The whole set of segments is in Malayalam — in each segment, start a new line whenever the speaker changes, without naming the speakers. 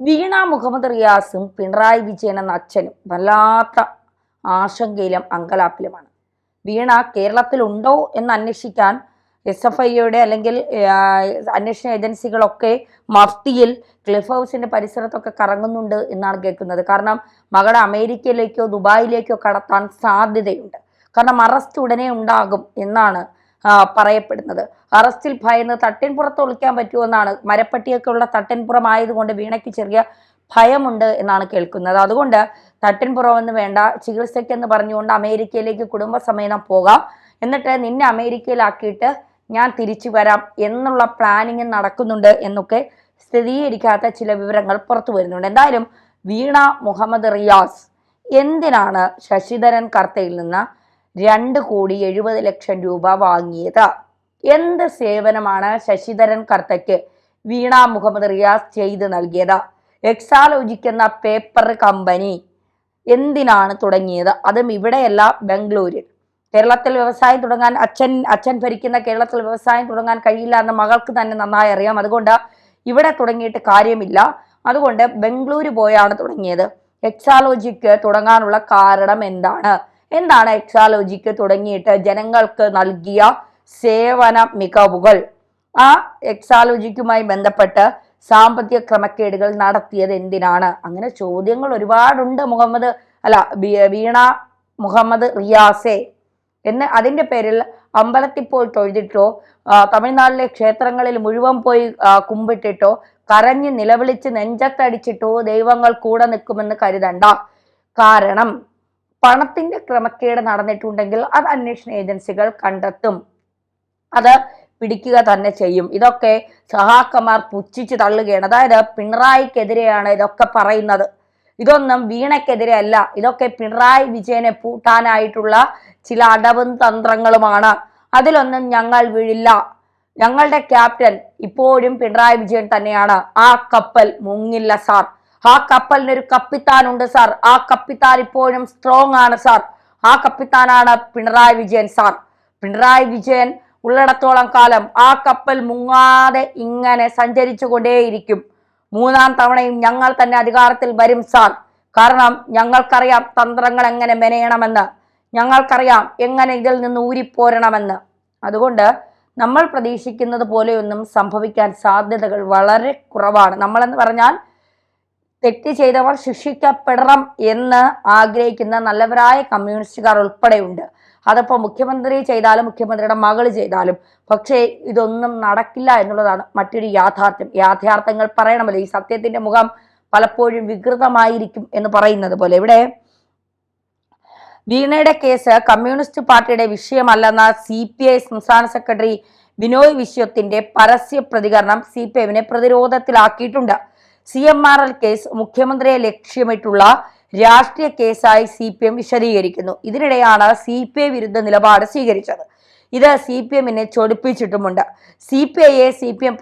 വീണ മുഹമ്മദ് റിയാസും പിണറായി വിജയൻ എന്ന അച്ഛനും വല്ലാത്ത ആശങ്കയിലും അങ്കലാപ്പിലുമാണ്. വീണ കേരളത്തിലുണ്ടോ എന്ന് അന്വേഷിക്കാൻ SFIയുടെ അല്ലെങ്കിൽ അന്വേഷണ ഏജൻസികളൊക്കെ മഫ്തിയിൽ ക്ലിഫ് ഹൗസിന്റെ പരിസരത്തൊക്കെ കറങ്ങുന്നുണ്ട് എന്നാണ് കേൾക്കുന്നത്. കാരണം മകളെ അമേരിക്കയിലേക്കോ ദുബായിലേക്കോ കടത്താൻ സാധ്യതയുണ്ട്. കാരണം അറസ്റ്റ് ഉടനെ ഉണ്ടാകും എന്നാണ് പറയപ്പെടുന്നത്. അറസ്റ്റിൽ ഭയന്ന് തട്ടിൻപുറത്ത് ഒളിക്കാൻ പറ്റുമെന്നാണ്. മരപ്പട്ടിയൊക്കെ ഉള്ള തട്ടിൻപുറമായതുകൊണ്ട് വീണയ്ക്ക് ചെറിയ ഭയമുണ്ട് എന്നാണ് കേൾക്കുന്നത്. അതുകൊണ്ട് തട്ടിൻപുറമൊന്നും വേണ്ട, ചികിത്സയ്ക്കെന്ന് പറഞ്ഞുകൊണ്ട് അമേരിക്കയിലേക്ക് കുടുംബസമേതം പോകാം, എന്നിട്ട് നിന്നെ അമേരിക്കയിലാക്കിയിട്ട് ഞാൻ തിരിച്ചു വരാം എന്നുള്ള പ്ലാനിങ് നടക്കുന്നുണ്ട് എന്നൊക്കെ സ്ഥിരീകരിക്കാത്ത ചില വിവരങ്ങൾ പുറത്തു വരുന്നുണ്ട്. എന്തായാലും വീണ മുഹമ്മദ് റിയാസ് എന്തിനാണ് ശശിധരൻ കർത്തയിൽ നിന്ന് 2,70,00,000 രൂപ വാങ്ങിയത്? എന്ത് സേവനമാണ് ശശിധരൻ കർത്തയ്ക്ക് വീണ മുഹമ്മദ് റിയാസ് ചെയ്ത് നൽകിയത്? എക്സാലോജിക് എന്ന പേപ്പർ കമ്പനി എന്തിനാണ് തുടങ്ങിയത്? അതും ഇവിടെയല്ല, ബംഗളൂരിൽ. കേരളത്തിൽ വ്യവസായം തുടങ്ങാൻ അച്ഛൻ ഭരിക്കുന്ന കേരളത്തിൽ വ്യവസായം തുടങ്ങാൻ കഴിയില്ല എന്ന് മകൾക്ക് തന്നെ നന്നായി അറിയാം. അതുകൊണ്ട് ഇവിടെ തുടങ്ങിയിട്ട് കാര്യമില്ല. അതുകൊണ്ട് ബംഗളൂരു പോയാണ് തുടങ്ങിയത്. എക്സാലോജിക്ക് തുടങ്ങാനുള്ള കാരണം എന്താണ് എക്സാലോജിക്ക് തുടങ്ങിയിട്ട് ജനങ്ങൾക്ക് നൽകിയ സേവന മികവുകൾ? ആ എക്സാലോജിക്കുമായി ബന്ധപ്പെട്ട് സാമ്പത്തിക ക്രമക്കേടുകൾ നടത്തിയത് എന്തിനാണ്? അങ്ങനെ ചോദ്യങ്ങൾ ഒരുപാടുണ്ട്. വീണ മുഹമ്മദ് റിയാസെ എന്ന് അതിൻ്റെ പേരിൽ അമ്പലത്തിൽ പോയി തൊഴുതിട്ടോ തമിഴ്നാട്ടിലെ ക്ഷേത്രങ്ങളിൽ മുഴുവൻ പോയി കുമ്പിട്ടിട്ടോ കരഞ്ഞ് നിലവിളിച്ച് നെഞ്ചത്തടിച്ചിട്ടോ ദൈവങ്ങൾ കൂടെ നിൽക്കുമെന്ന് കരുതണ്ട. കാരണം പണത്തിന്റെ ക്രമക്കേട് നടന്നിട്ടുണ്ടെങ്കിൽ അത് അന്വേഷണ ഏജൻസികൾ കണ്ടെത്തും, അത് പിടിക്കുക തന്നെ ചെയ്യും. ഇതൊക്കെ സഹാക്കന്മാർ പുച്ഛിച്ച് തള്ളുകയാണ്. അതായത് പിണറായിക്കെതിരെയാണ് ഇതൊക്കെ പറയുന്നത്, ഇതൊന്നും വീണയ്ക്കെതിരെ അല്ല. ഇതൊക്കെ പിണറായി വിജയനെ പൂട്ടാനായിട്ടുള്ള ചില അടവും തന്ത്രങ്ങളുമാണ്. അതിലൊന്നും ഞങ്ങൾ വീഴില്ല. ഞങ്ങളുടെ ക്യാപ്റ്റൻ ഇപ്പോഴും പിണറായി വിജയൻ തന്നെയാണ്. ആ കപ്പൽ മുങ്ങില്ല സാർ. ആ കപ്പലിനൊരു കപ്പിത്താനുണ്ട് സാർ. ആ കപ്പിത്താൻ ഇപ്പോഴും സ്ട്രോങ് ആണ് സാർ. ആ കപ്പിത്താനാണ് പിണറായി വിജയൻ സാർ. പിണറായി വിജയൻ ഉള്ളിടത്തോളം കാലം ആ കപ്പൽ മുങ്ങാതെ ഇങ്ങനെ സഞ്ചരിച്ചു കൊണ്ടേയിരിക്കും. 3ാം തവണയും ഞങ്ങൾ തന്നെ അധികാരത്തിൽ വരും സാർ. കാരണം ഞങ്ങൾക്കറിയാം തന്ത്രങ്ങൾ എങ്ങനെ മെനയണമെന്ന്, ഞങ്ങൾക്കറിയാം എങ്ങനെ ഇതിൽ നിന്ന് ഊരിപ്പോരണമെന്ന്. അതുകൊണ്ട് നമ്മൾ പ്രതീക്ഷിക്കുന്നത് പോലെയൊന്നും സംഭവിക്കാൻ സാധ്യതകൾ വളരെ കുറവാണ്. നമ്മളെന്ന് പറഞ്ഞാൽ തെറ്റ് ചെയ്തവർ ശിക്ഷിക്കപ്പെടണം എന്ന് ആഗ്രഹിക്കുന്ന നല്ലവരായ കമ്മ്യൂണിസ്റ്റുകാർ ഉൾപ്പെടെയുണ്ട്. അതിപ്പോൾ മുഖ്യമന്ത്രി ചെയ്താലും മുഖ്യമന്ത്രിയുടെ മകള് ചെയ്താലും. പക്ഷേ ഇതൊന്നും നടക്കില്ല എന്നുള്ളതാണ് മറ്റൊരു യാഥാർത്ഥ്യം. യാഥാർത്ഥ്യങ്ങൾ പറയണമല്ലോ. ഈ സത്യത്തിന്റെ മുഖം പലപ്പോഴും വികൃതമായിരിക്കും എന്ന് പറയുന്നത് പോലെ ഇവിടെ വീണയുടെ കേസ് കമ്മ്യൂണിസ്റ്റ് പാർട്ടിയുടെ വിഷയമല്ലെന്ന CPI സംസ്ഥാന സെക്രട്ടറി ബിനോയ് വിശ്വത്തിന്റെ പരസ്യ പ്രതികരണം CPIനെ പ്രതിരോധത്തിലാക്കിയിട്ടുണ്ട്. CMRL കേസ് മുഖ്യമന്ത്രിയെ ലക്ഷ്യമിട്ടുള്ള രാഷ്ട്രീയ കേസായി CPM വിശദീകരിക്കുന്നു. ഇതിനിടെയാണ് CPI വിരുദ്ധ നിലപാട് സ്വീകരിച്ചത്. ഇത് CPMനെ ചൊടിപ്പിച്ചിട്ടുമുണ്ട്. CPIയെ CPM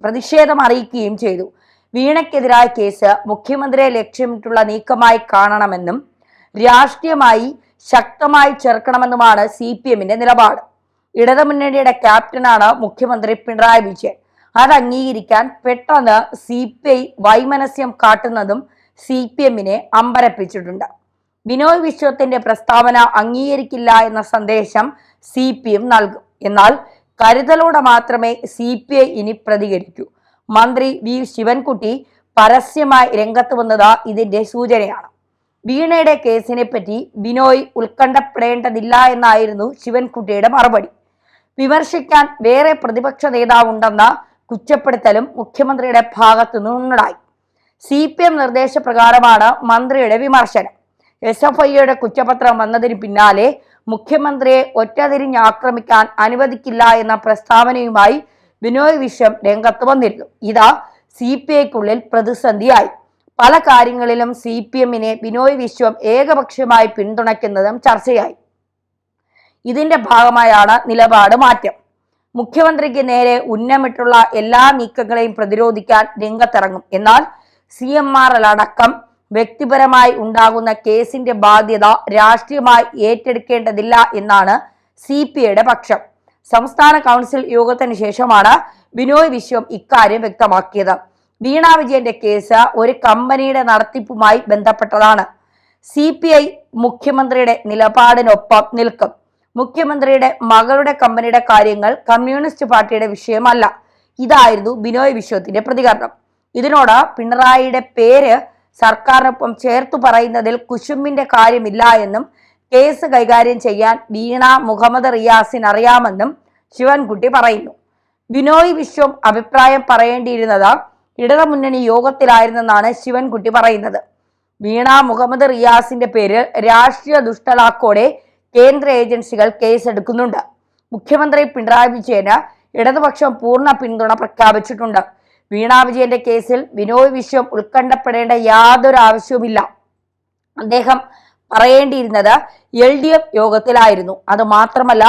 പ്രതിഷേധം അറിയിക്കുകയും ചെയ്തു. വീണയ്ക്കെതിരായ കേസ് മുഖ്യമന്ത്രിയെ ലക്ഷ്യമിട്ടുള്ള നീക്കമായി കാണണമെന്നും രാഷ്ട്രീയമായി ശക്തമായി ചേർക്കണമെന്നുമാണ് CPMന്റെ നിലപാട്. ഇടതുമുന്നണിയുടെ ക്യാപ്റ്റനാണ് മുഖ്യമന്ത്രി പിണറായി വിജയൻ. അത് അംഗീകരിക്കാൻ പെട്ടെന്ന് CPI വൈമനസ്യം കാട്ടുന്നതും CPMനെ അമ്പരപ്പിച്ചിട്ടുണ്ട്. ബിനോയ് വിശ്വത്തിന്റെ പ്രസ്താവന അംഗീകരിക്കില്ല എന്ന സന്ദേശം CPM നൽകും. എന്നാൽ കരുതലോടെ മാത്രമേ CPI ഇനി പ്രതികരിക്കൂ. മന്ത്രി V ശിവൻകുട്ടി പരസ്യമായി രംഗത്ത് വന്നത് ഇതിന്റെ സൂചനയാണ്. വീണയുടെ കേസിനെ പറ്റി ബിനോയ് ഉത്കണ്ഠപ്പെടേണ്ടതില്ല എന്നായിരുന്നു ശിവൻകുട്ടിയുടെ മറുപടി. വിമർശിക്കാൻ വേറെ പ്രതിപക്ഷ നേതാവുണ്ടെന്ന കുറ്റപ്പെടുത്തലും മുഖ്യമന്ത്രിയുടെ ഭാഗത്തു നിന്നുണ്ടായി. CPM നിർദ്ദേശപ്രകാരമാണ് മന്ത്രിയുടെ വിമർശനം. SFIയുടെ കുറ്റപത്രം വന്നതിന് പിന്നാലെ മുഖ്യമന്ത്രിയെ ഒറ്റതിരിഞ്ഞ് ആക്രമിക്കാൻ അനുവദിക്കില്ല എന്ന പ്രസ്താവനയുമായി ബിനോയ് വിശ്വം രംഗത്ത് വന്നിരുന്നു. ഇതാ CPIക്കുള്ളിൽ പ്രതിസന്ധിയായി. പല കാര്യങ്ങളിലും CPMനെ ബിനോയ് വിശ്വം ഏകപക്ഷീയമായി പിന്തുണയ്ക്കുന്നതും ചർച്ചയായി. ഇതിന്റെ ഭാഗമായാണ് നിലപാട് മാറ്റം. മുഖ്യമന്ത്രിക്ക് നേരെ ഉന്നമിട്ടുള്ള എല്ലാ നീക്കങ്ങളെയും പ്രതിരോധിക്കാൻ രംഗത്തിറങ്ങും. എന്നാൽ CMRL അടക്കം വ്യക്തിപരമായി ഉണ്ടാകുന്ന കേസിന്റെ ബാധ്യത രാഷ്ട്രീയമായി ഏറ്റെടുക്കേണ്ടതില്ല എന്നാണ് CPIയുടെ പക്ഷം. സംസ്ഥാന കൗൺസിൽ യോഗത്തിന് ശേഷമാണ് ബിനോയ് വിശ്വം ഇക്കാര്യം വ്യക്തമാക്കിയത്. വീണ വിജയന്റെ കേസ് ഒരു കമ്പനിയുടെ നടത്തിപ്പുമായി ബന്ധപ്പെട്ടതാണ്. CPI മുഖ്യമന്ത്രിയുടെ നിലപാടിനൊപ്പം നിൽക്കും. മുഖ്യമന്ത്രിയുടെ മകളുടെ കമ്പനിയുടെ കാര്യങ്ങൾ കമ്മ്യൂണിസ്റ്റ് പാർട്ടിയുടെ വിഷയമല്ല. ഇതായിരുന്നു ബിനോയ് വിശ്വത്തിന്റെ പ്രതികരണം. ഇതിനോട് പിണറായിയുടെ പേര് സർക്കാരിനൊപ്പം ചേർത്തു പറയുന്നതിൽ കുശുമ്പിന്റെ കാര്യമില്ല എന്നും കേസ് കൈകാര്യം ചെയ്യാൻ വീണ മുഹമ്മദ് റിയാസിന് അറിയാമെന്നും ശിവൻകുട്ടി പറയുന്നു. ബിനോയ് വിശ്വം അഭിപ്രായം പറയേണ്ടിയിരുന്നത് ഇടതുമുന്നണി യോഗത്തിലായിരുന്നെന്നാണ് ശിവൻകുട്ടി പറയുന്നത്. വീണ മുഹമ്മദ് റിയാസിന്റെ പേരിൽ രാഷ്ട്രീയ ദുഷ്ടലാക്കോടെ കേന്ദ്ര ഏജൻസികൾ കേസെടുക്കുന്നുണ്ട്. മുഖ്യമന്ത്രി പിണറായി വിജയന് ഇടതുപക്ഷം പൂർണ്ണ പിന്തുണ പ്രഖ്യാപിച്ചിട്ടുണ്ട്. വീണ വിജയന്റെ കേസിൽ ബിനോയ് വിശ്വം ഉത്കണ്ഠപ്പെടേണ്ട യാതൊരു ആവശ്യവുമില്ല. അദ്ദേഹം പറയേണ്ടിയിരുന്നത് LDF യോഗത്തിലായിരുന്നു. അത് മാത്രമല്ല,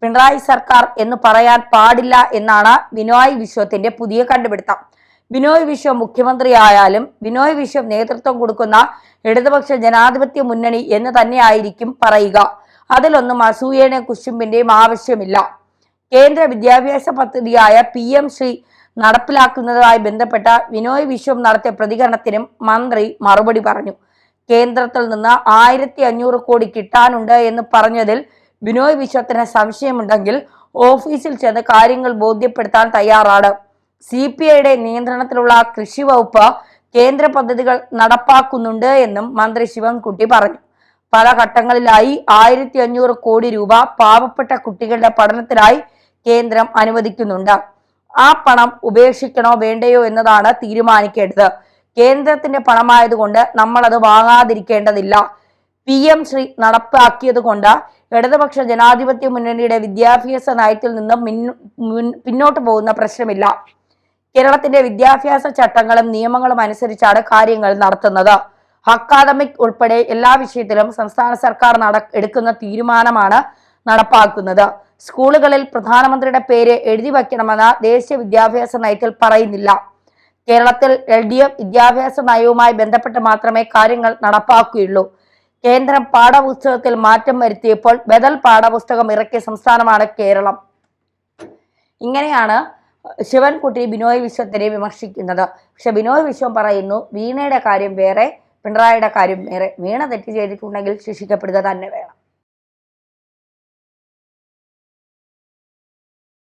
പിണറായി സർക്കാർ എന്ന് പറയാൻ പാടില്ല എന്നാണ് ബിനോയ് വിശ്വത്തിന്റെ പുതിയ കണ്ടുപിടുത്തം. ബിനോയ് വിശ്വം മുഖ്യമന്ത്രിയായാലും ബിനോയ് വിശ്വം നേതൃത്വം കൊടുക്കുന്ന ഇടതുപക്ഷ ജനാധിപത്യ മുന്നണി എന്ന് തന്നെയായിരിക്കും പറയുക. അതിലൊന്നും അസൂയയുടെയും കുശുമ്പിന്റെയും ആവശ്യമില്ല. കേന്ദ്ര വിദ്യാഭ്യാസ പദ്ധതിയായ PM ശ്രീ നടപ്പിലാക്കുന്നതുമായി ബന്ധപ്പെട്ട ബിനോയ് വിശ്വം നടത്തിയ പ്രതികരണത്തിനും മന്ത്രി മറുപടി പറഞ്ഞു. കേന്ദ്രത്തിൽ നിന്ന് 1500 കോടി കിട്ടാനുണ്ട് എന്ന് പറഞ്ഞതിൽ ബിനോയ് വിശ്വത്തിന് സംശയമുണ്ടെങ്കിൽ ഓഫീസിൽ ചെന്ന് കാര്യങ്ങൾ ബോധ്യപ്പെടുത്താൻ തയ്യാറാണ്. CPIയുടെ നിയന്ത്രണത്തിലുള്ള കൃഷി വകുപ്പ് കേന്ദ്ര പദ്ധതികൾ നടപ്പാക്കുന്നുണ്ട് എന്നും മന്ത്രി ശിവൻകുട്ടി പറഞ്ഞു. പല ഘട്ടങ്ങളിലായി 1500 കോടി രൂപ പാവപ്പെട്ട കുട്ടികളുടെ പഠനത്തിനായി കേന്ദ്രം അനുവദിക്കുന്നുണ്ട്. ആ പണം ഉപേക്ഷിക്കണോ വേണ്ടയോ എന്നതാണ് തീരുമാനിക്കേണ്ടത്. കേന്ദ്രത്തിന്റെ പണമായതുകൊണ്ട് നമ്മൾ അത് വാങ്ങാതിരിക്കേണ്ടതില്ല. PM ശ്രീ നടപ്പാക്കിയത് കൊണ്ട് ഇടതുപക്ഷ ജനാധിപത്യ മുന്നണിയുടെ വിദ്യാഭ്യാസ നയത്തിൽ നിന്നും പിന്നോട്ട് പോകുന്ന പ്രശ്നമില്ല. കേരളത്തിന്റെ വിദ്യാഭ്യാസ ചട്ടങ്ങളും നിയമങ്ങളും അനുസരിച്ചാണ് കാര്യങ്ങൾ നടത്തുന്നത്. അക്കാദമിക് ഉൾപ്പെടെ എല്ലാ വിഷയത്തിലും സംസ്ഥാന സർക്കാർ എടുക്കുന്ന തീരുമാനമാണ് നടപ്പാക്കുന്നത്. സ്കൂളുകളിൽ പ്രധാനമന്ത്രിയുടെ പേര് എഴുതി വയ്ക്കണമെന്ന് ദേശീയ വിദ്യാഭ്യാസ നയത്തിൽ പറയുന്നില്ല. കേരളത്തിൽ LDF വിദ്യാഭ്യാസ നയവുമായി ബന്ധപ്പെട്ട് മാത്രമേ കാര്യങ്ങൾ നടപ്പാക്കുകയുള്ളൂ. കേന്ദ്രം പാഠപുസ്തകത്തിൽ മാറ്റം വരുത്തിയപ്പോൾ ബദൽ പാഠപുസ്തകം ഇറക്കിയ സംസ്ഥാനമാണ് കേരളം. ഇങ്ങനെയാണ് ശിവൻകുട്ടി ബിനോയ് വിശ്വത്തിനെ വിമർശിക്കുന്നത്. പക്ഷെ ബിനോയ് വിശ്വം പറയുന്നു, വീണയുടെ കാര്യം വേറെ, പിണറായിയുടെ കാര്യം വേറെ. വീണ തെറ്റ് ചെയ്തിട്ടുണ്ടെങ്കിൽ ശിക്ഷിക്കപ്പെടുക തന്നെ വേണം.